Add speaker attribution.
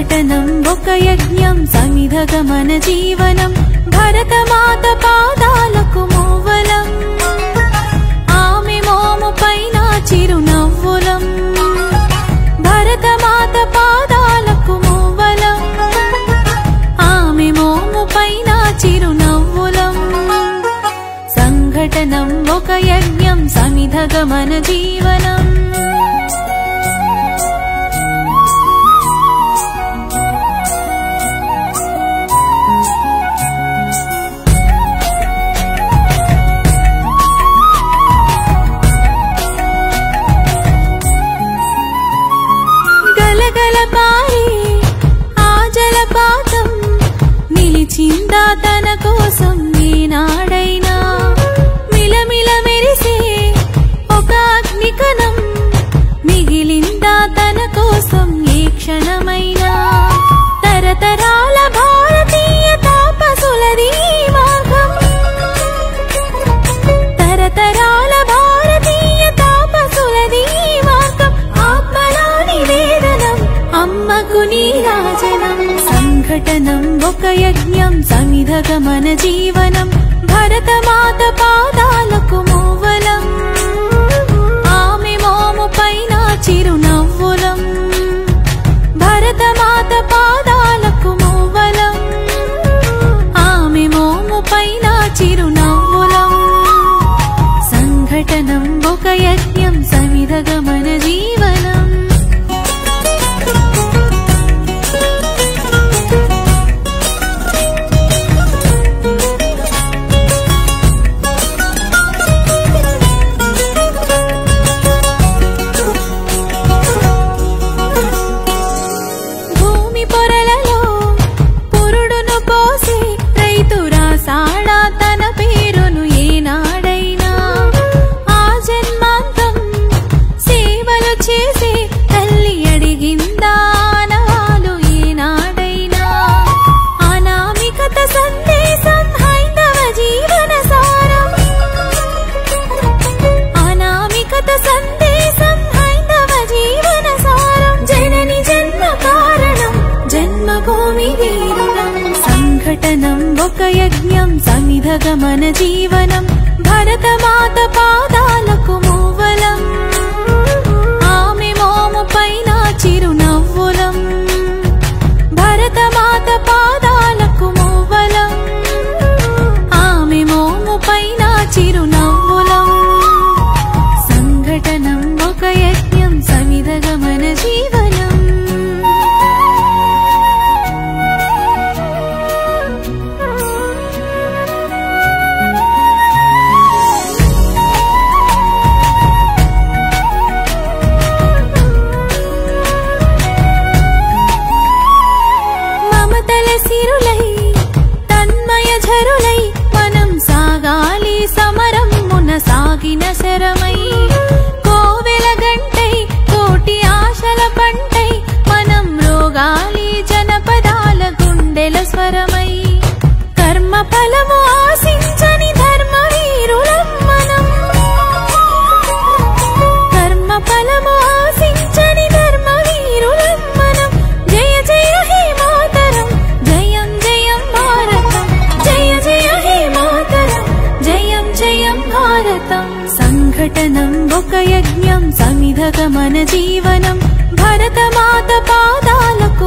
Speaker 1: సంఘటనం ఒక యజ్ఞం సమిధగమన జీవనం భరతమాత పాదాలకు మూవలం ఆమె మోము పైన చిరునవ్వులం భరతమాత పాదాలకు మూవలం ఆమె మోము పైన చిరునవ్వులం సంఘటనం ఒక యజ్ఞం సమిధగమన జీవనం నిలిచిందా తన కోసం ఈనాడైనా మిలమిల మెరిసే ఒక అగ్నికణం మిగిలిందా తన కోసం ఏ క్షణమైనా తరతరాల భారతీయ తాపసులది మార్గం తరతరాల భారతీయ తాపసులది మార్గం ఆత్మలో నివేదనం అమ్మకు నీరాజనం సంఘటనం ఒక యజ్ఞం సమిధగమన జీవనం భరతమాత పాదాలకు మూవలం ఆమె మోము పైన చిరునవ్వులం భరతమాత పాదాలకు మూవలం ఆమె మోము పైన చిరునవ్వులం సంఘటనం ఒక యజ్ఞం సమిధగమన జీవనం సంఘటనం ఒక యజ్ఞం సమిధగమన జీవనం భరతమాత పాదాలకు మూవలం ఆమె మోము పైన చిరునవ్వులం భరతమాత పాదాలకు మూవలం ఆమె మోము పైన చిరునవ్వులం సంఘటనం ఒక యజ్ఞం సమిధగమన జీవనం సాగిన శరమై కోవెల గంటై కోటి ఆశల పంటై మనం రోగాలి జనపదాల గుండెల స్వరమై కర్మ ఫలము ఆశించని ధర్మ వీరులం మనం కర్మ ఫలము ఆశించని ధర్మ వీరులం మనం జయ జయ హే మాతరం జయం జయం భారతం జయ జయ హే మాతరం జయం జయం భారతం సంఘటనం ఒక యజ్ఞం సమిధగమన జీవనం భరతమాత పాదాలకు